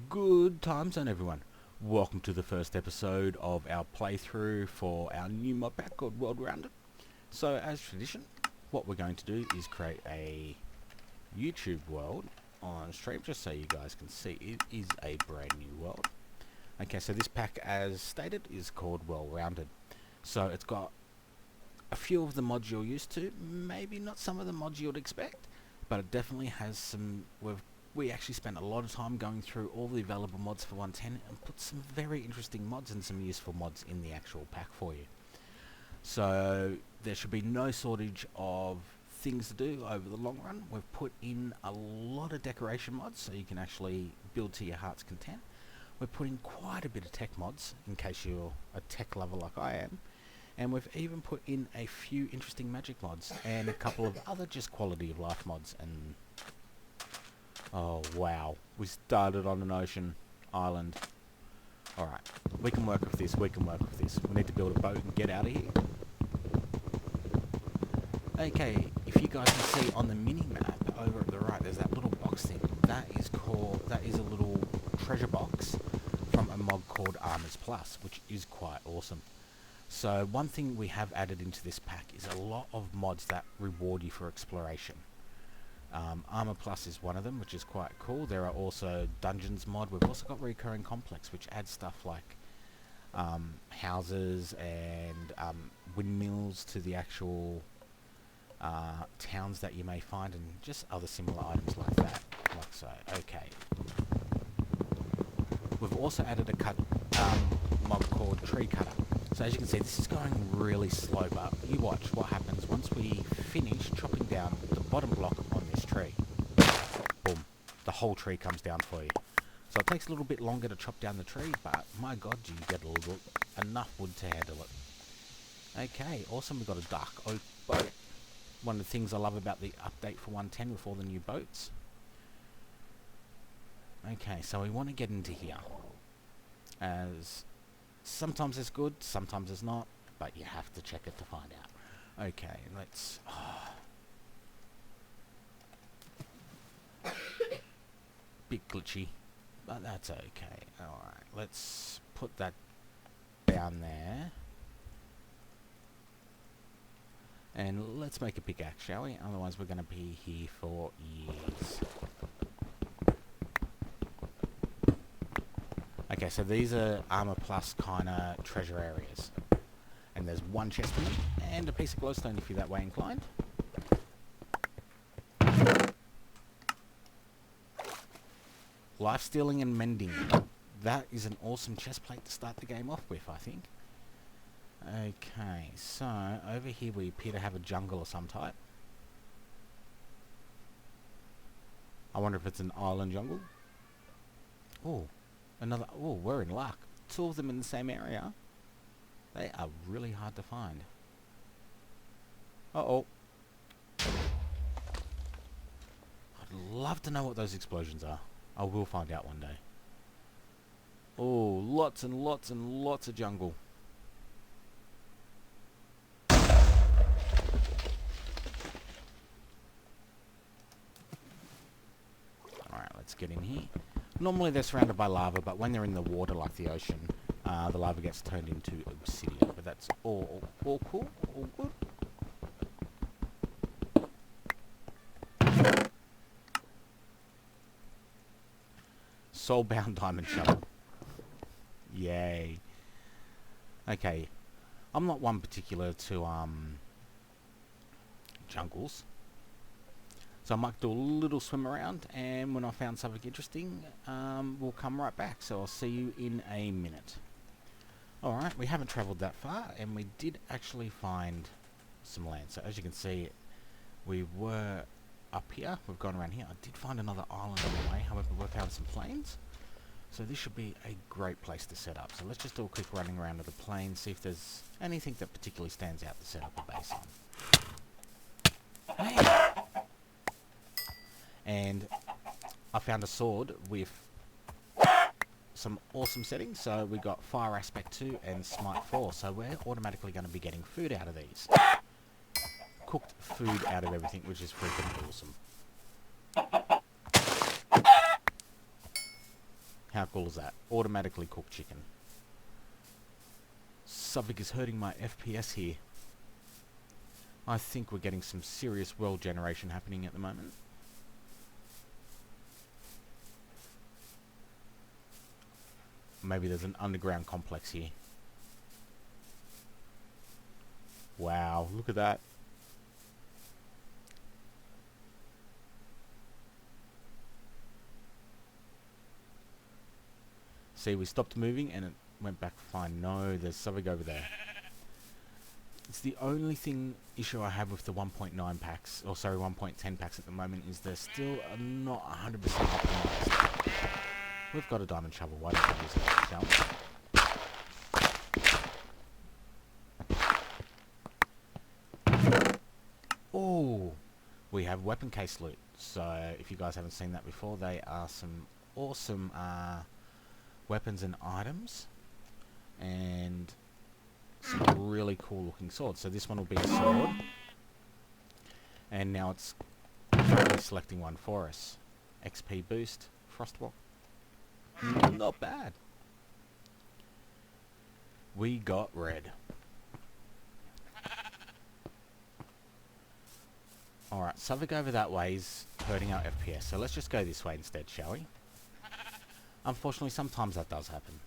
Good time zone, everyone. Welcome to the first episode of our playthrough for our new mod pack called World Rounded. So, as tradition, what we're going to do is create a YouTube world on stream, just so you guys can see it is a brand new world. Okay, so this pack, as stated, is called Well Rounded. So it's got a few of the mods you're used to, maybe not some of the mods you'd expect, but it definitely has some. We actually spent a lot of time going through all the available mods for 110 and put some very interesting mods and some useful mods in the actual pack for you. So there should be no shortage of things to do over the long run. We've put in a lot of decoration mods so you can actually build to your heart's content. We're putting quite a bit of tech mods in case you're a tech lover like I am. And we've even put in a few interesting magic mods and a couple of other just quality of life mods. And oh wow, we started on an ocean island. Alright, we can work with this, we need to build a boat and get out of here. Okay, if you guys can see on the mini-map over at the right, there's that little box thing. That is a little treasure box from a mod called Armors Plus, which is quite awesome. So one thing we have added into this pack is a lot of mods that reward you for exploration. Armor Plus is one of them, which is quite cool. There are also Dungeons mod. We've also got Recurring Complex, which adds stuff like houses and windmills to the actual towns that you may find, and just other similar items like that, like so. Okay. We've also added a mod called Tree Cutter. So as you can see, this is going really slow, but you watch what happens once we finish chopping down the bottom block on this tree. Boom. The whole tree comes down for you. So it takes a little bit longer to chop down the tree, but my god, do you get enough wood to handle it. Okay, awesome. We've got a dark oak boat. One of the things I love about the update for 110 with all the new boats. Okay, so we want to get into here. As sometimes it's good, sometimes it's not, but you have to check it to find out. Okay, let's... Bit glitchy, but that's okay. Alright, let's put that down there. And let's make a pickaxe, shall we? Otherwise we're going to be here for years. Okay, so these are Armor Plus kind of treasure areas. And there's one chest here, and a piece of glowstone if you're that way inclined. Life stealing and mending. That is an awesome chest plate to start the game off with, I think. Okay, so over here we appear to have a jungle of some type. I wonder if it's an island jungle. Oh, another. Oh, we're in luck. Two of them in the same area. They are really hard to find. Uh-oh. I'd love to know what those explosions are. I will find out one day. Oh, lots and lots and lots of jungle. Alright, let's get in here. Normally they're surrounded by lava, but when they're in the water like the ocean, the lava gets turned into obsidian. But that's all cool, all good. Soulbound diamond shovel. Yay. Okay. I'm not one particular to jungles. So I might do a little swim around, and when I found something interesting, we'll come right back. So I'll see you in a minute. Alright, we haven't travelled that far, and we did actually find some land. So as you can see, we were up here. We've gone around here. I did find another island on the way. However, we found some plains. So this should be a great place to set up. So let's just do a quick running around of the plain, see if there's anything that particularly stands out to set up a base on. Hey! And I found a sword with some awesome settings. So we got Fire Aspect 2 and Smite 4. So we're automatically going to be getting food out of these. Cooked food out of everything, which is freaking awesome. How cool is that? Automatically cooked chicken. Something is hurting my FPS here. I think we're getting some serious world generation happening at the moment. Maybe there's an underground complex here. Wow, look at that. See, we stopped moving and it went back fine. No, there's something over there. It's the only issue I have with the 1.9 packs, or sorry, 1.10 packs at the moment, is they're still not 100% optimized. We've got a diamond shovel. Why don't we use it, shall we? Oh, we have weapon case loot. So if you guys haven't seen that before, they are some awesome weapons and items, and some really cool looking swords. So this one will be a sword, and now it's currently selecting one for us. XP boost, frostwalk. Not bad. We got red. Alright, something over that way is hurting our FPS, so let's just go this way instead, shall we? Unfortunately, sometimes that does happen.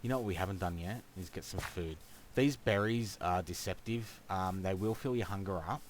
You know what we haven't done yet is get some food. These berries are deceptive. They will fill your hunger up,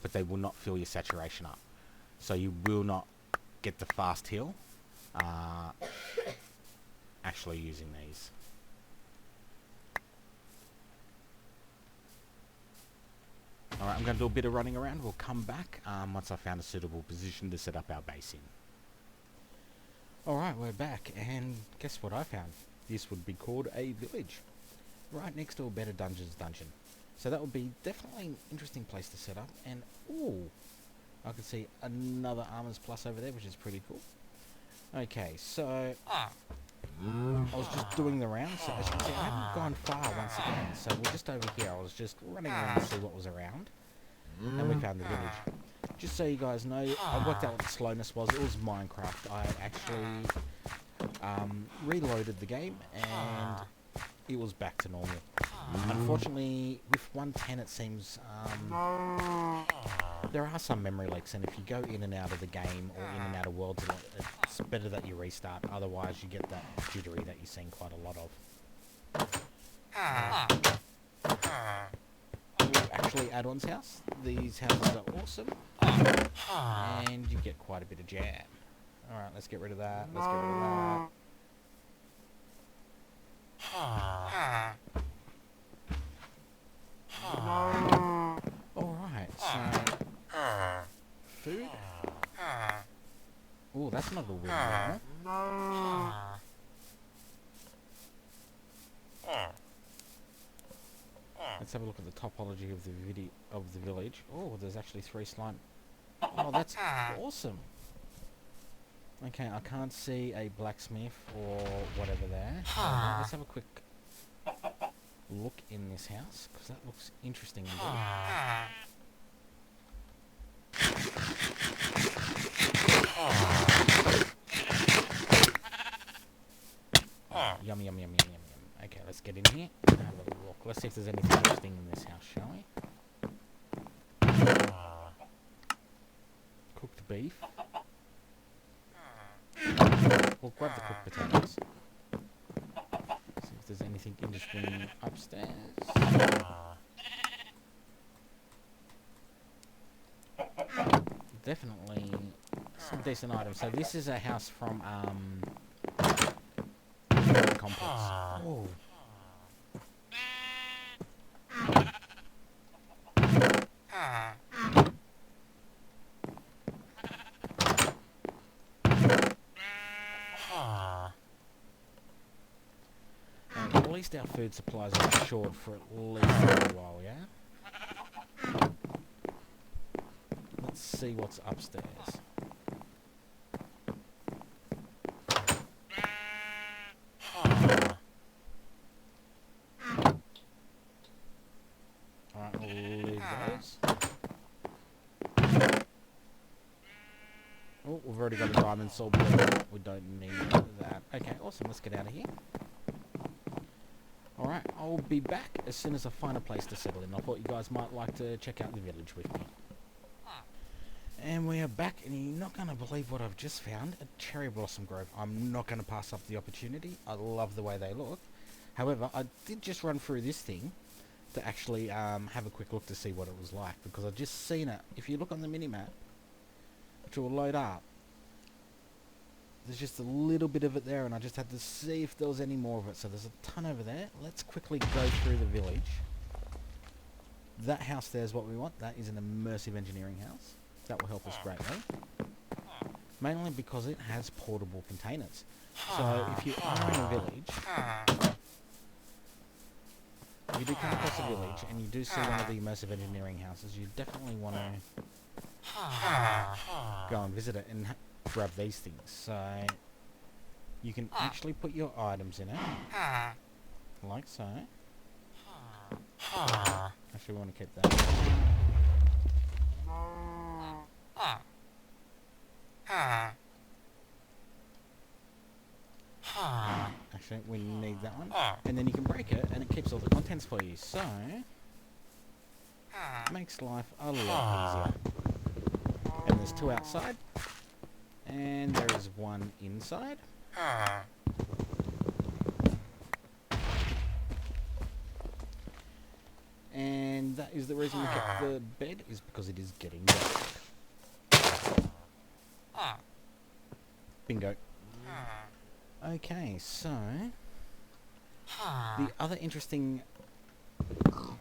but they will not fill your saturation up. So you will not get the fast heal actually using these. Alright, I'm going to do a bit of running around. We'll come back once I found a suitable position to set up our base in. Alright, we're back, and guess what I found? This would be called a village, right next to a Better Dungeons dungeon. So that would be definitely an interesting place to set up. And ooh, I can see another Armors Plus over there, which is pretty cool. Okay, so I was just doing the round, so as you can see, I haven't gone far once again. So we're just over here. I was just running around to see what was around, and we found the village. Just so you guys know, I worked out what the slowness was. It was Minecraft. I actually reloaded the game, and it was back to normal. Unfortunately, with 110 it seems there are some memory leaks, and if you go in and out of the game or in and out of worlds, it's better that you restart. Otherwise you get that jittery that you're seeing quite a lot of. Actually, Add-on's house. These houses are awesome, and you get quite a bit of jam. Alright, let's get rid of that. Let's get rid of that. Alright, so food. Oh, that's not a windmill. Let's have a look at the topology of the village. Oh, there's actually 3 slime. Oh, that's awesome. Okay, I can't see a blacksmith or whatever there. Let's have a quick look in this house, because that looks interesting indeed. Yum, yum, yum, yum, yum, yum. Okay, let's get in here and have a look. Let's see if there's anything interesting in this house, shall we? Cooked beef. We'll grab the cooked potatoes. See if there's anything interesting upstairs. Definitely some decent items. So this is a house from complex. Oh. At least our food supplies are assured for at least a little while, yeah? Let's see what's upstairs. Alright, we'll leave those. Oh, we've already got a diamond sword. We don't need that. Okay, awesome. Let's get out of here. Alright, I'll be back as soon as I find a place to settle in. I thought you guys might like to check out the village with me. And we are back, and you're not going to believe what I've just found. A cherry blossom grove. I'm not going to pass up the opportunity. I love the way they look. However, I did just run through this thing to actually have a quick look to see what it was like, because I've just seen it. If you look on the minimap, which will load up, there's just a little bit of it there, and I just had to see if there was any more of it. So there's a ton over there. Let's quickly go through the village. That house there is what we want. That is an immersive engineering house. That will help us greatly. Mainly because it has portable containers. So if you are in a village, if you do come across a village and you do see one of the immersive engineering houses, you definitely want to go and visit it and grab these things. So you can actually put your items in it, like so. Actually, we want to keep that. Actually, we need that one. And then you can break it, and it keeps all the contents for you. So makes life a lot easier. And there's 2 outside, and there is 1 inside. And that is the reason we kept the bed, is because it is getting dark. Bingo. Okay, so the other interesting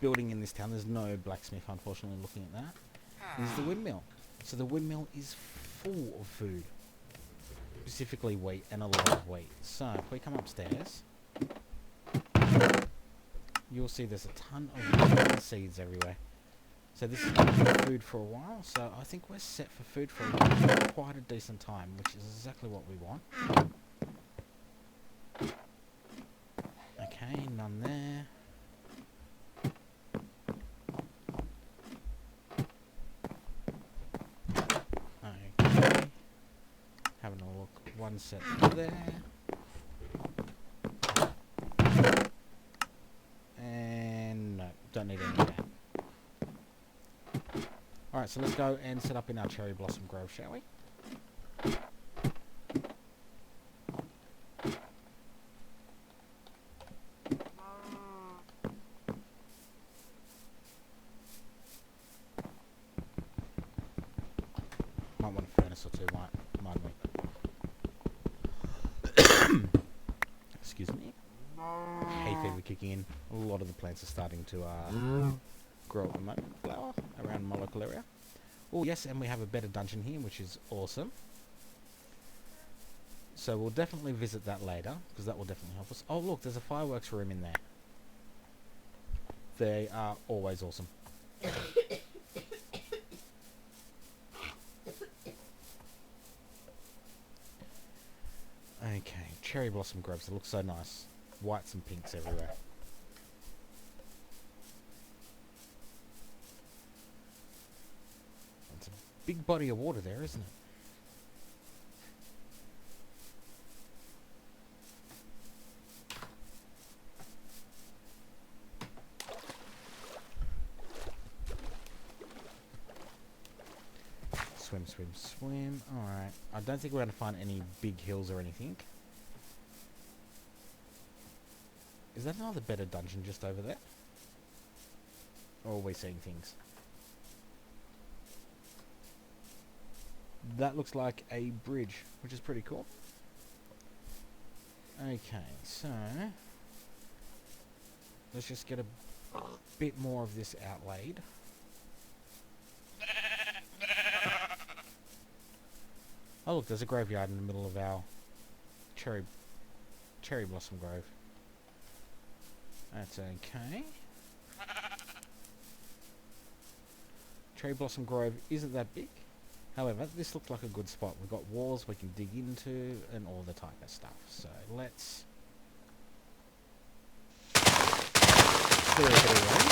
building in this town, there's no blacksmith unfortunately looking at that, is the windmill. So the windmill is full of food, specifically wheat, and a lot of wheat. So if we come upstairs, you'll see there's a ton of seeds everywhere. So this is going to be food for a while, so I think we're set for food for quite a decent time, which is exactly what we want. Okay, none there. Okay. Having a look. 1 set there. And no, don't need any of that. Alright, so let's go and set up in our cherry blossom grove, shall we? Might want a furnace or two, mind me. Excuse me. Hay fever kicking in. A lot of the plants are starting to grow at the moment. Flower around my local area. Oh yes, and we have a better dungeon here, which is awesome. So we'll definitely visit that later, because that will definitely help us. Oh look, there's a fireworks room in there. They are always awesome. Okay, cherry blossom groves. They look so nice. Whites and pinks everywhere. It's a big body of water there, isn't it? Swim, swim, swim. Alright. I don't think we're going to find any big hills or anything. Is that another better dungeon just over there? Or are we seeing things? That looks like a bridge, which is pretty cool. Okay, so let's just get a bit more of this outlaid. Oh look, there's a graveyard in the middle of our cherry blossom grove. That's okay. Cherry blossom grove isn't that big. However, this looked like a good spot. We've got walls we can dig into and all the type of stuff. So let's clear a bit of room.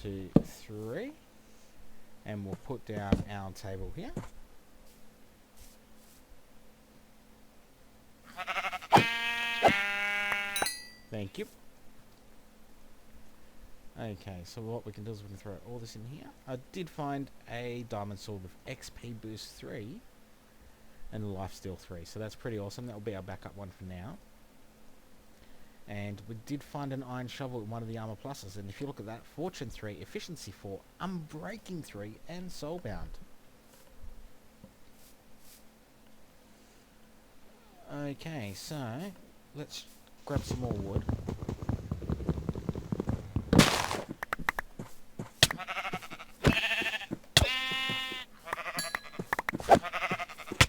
2, 3. And we'll put down our table here. Thank you. Okay, so what we can do is we can throw all this in here. I did find a diamond sword with XP boost 3 and lifesteal 3, so that's pretty awesome. That will be our backup one for now. And we did find an iron shovel in one of the armor pluses, and if you look at that, fortune 3, efficiency 4, unbreaking 3, and soulbound. Okay, so let's grab some more wood.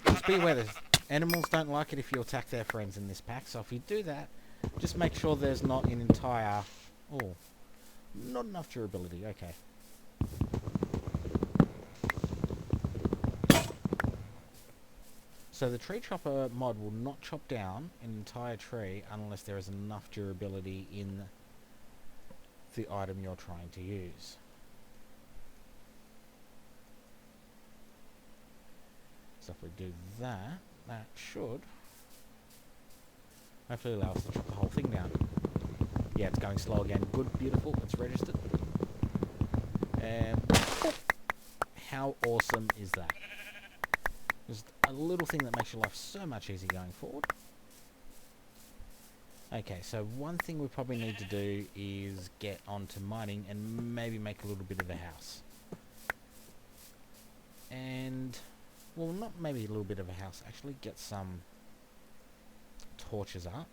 Just be aware that animals don't like it if you attack their friends in this pack, so if you do that, just make sure there's not an entire... Oh, not enough durability, okay. So the tree chopper mod will not chop down an entire tree unless there is enough durability in the item you're trying to use. So if we do that, that should hopefully allow us to chop the whole thing down. Yeah, it's going slow again. Good, beautiful, it's registered. And how awesome is that? Just a little thing that makes your life so much easier going forward. Okay, so one thing we probably need to do is get onto mining and maybe make a little bit of a house. And, well, not maybe a little bit of a house, actually get some torches up.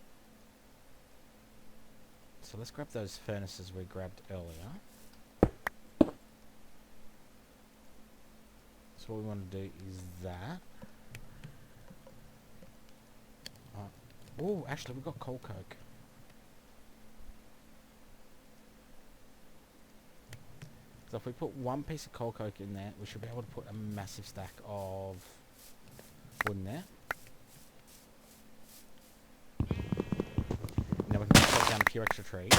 So let's grab those furnaces we grabbed earlier. So what we want to do is that. Oh, actually, we've got coal coke. So if we put one piece of coal coke in there, we should be able to put a massive stack of wood in there. Now we can chop down a few extra trees.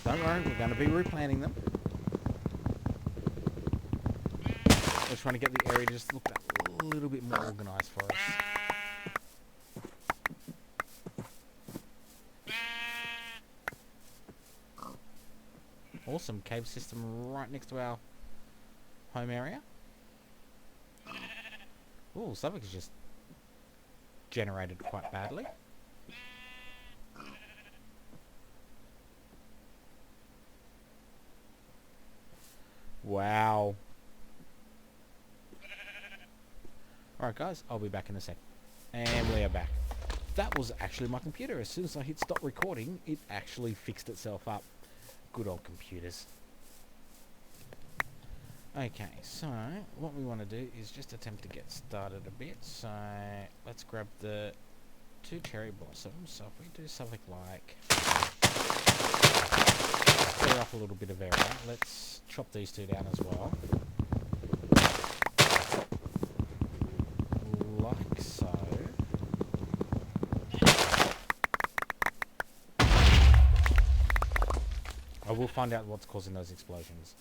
Don't worry, we're going to be replanting them. We're trying to get the area to just look a little bit more organised for us. Awesome cave system right next to our home area. Ooh, something is just generated quite badly. Wow. Alright guys, I'll be back in a sec. And we are back. That was actually my computer. As soon as I hit stop recording, it actually fixed itself up. Good old computers. Okay, so what we want to do is just attempt to get started a bit. So let's grab the 2 cherry blossoms. So if we do something like... clear up a little bit of area. Let's chop these 2 down as well. Like so. I will find out what's causing those explosions.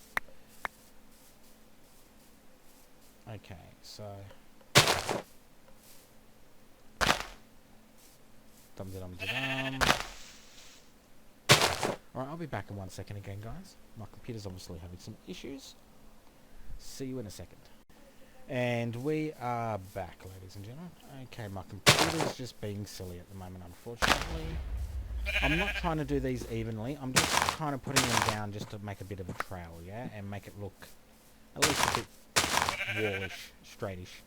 Okay, so... Dum-de-dum-de-dum. Alright, I'll be back in 1 second again, guys. My computer's obviously having some issues. See you in a second. And we are back, ladies and gentlemen. Okay, my computer's just being silly at the moment, unfortunately. I'm not trying to do these evenly. I'm just kind of putting them down just to make a bit of a trail, yeah? And make it look at least a bit wallish, straightish.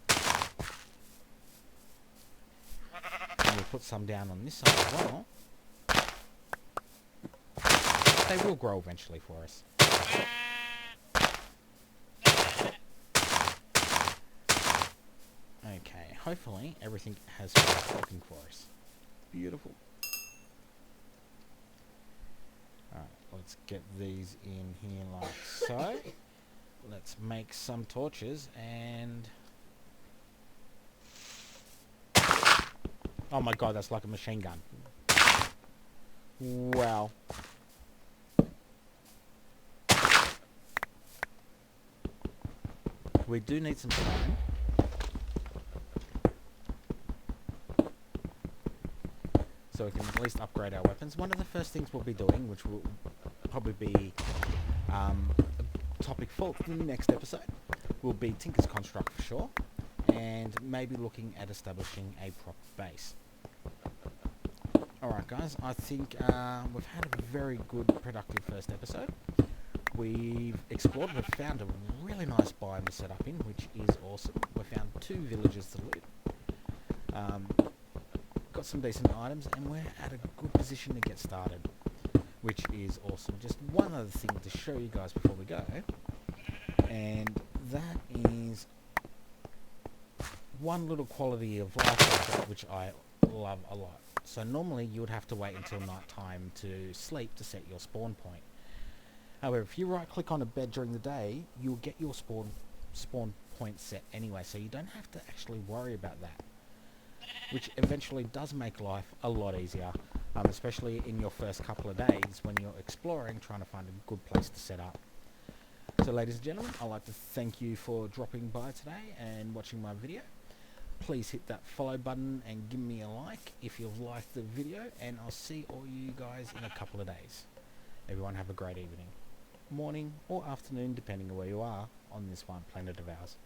And we'll put some down on this side as well. They will grow eventually for us. Okay, hopefully everything has been working for us. Beautiful. Alright, let's get these in here like so. Let's make some torches and... Oh, Oh my god, that's like a machine gun. Wow. We do need some time. So we can at least upgrade our weapons. One of the first things we'll be doing, which will probably be a topic for the next episode, will be Tinker's Construct for sure, and maybe looking at establishing a proper base. Alright guys, I think we've had a very good productive first episode. We've explored, we've found a really nice biome to set up in, which is awesome. We found 2 villages to loot. Got some decent items, and we're at a good position to get started, which is awesome. Just one other thing to show you guys before we go, and that is one little quality of life which I love a lot. So normally you would have to wait until night time to sleep to set your spawn point. However, if you right click on a bed during the day, you'll get your spawn point set anyway, so you don't have to actually worry about that, which eventually does make life a lot easier, especially in your first couple of days when you're exploring, trying to find a good place to set up. So ladies and gentlemen, I'd like to thank you for dropping by today and watching my video. Please hit that follow button and give me a like if you've liked the video, and I'll see all you guys in a couple of days. Everyone have a great evening, morning or afternoon, depending on where you are on this one planet of ours.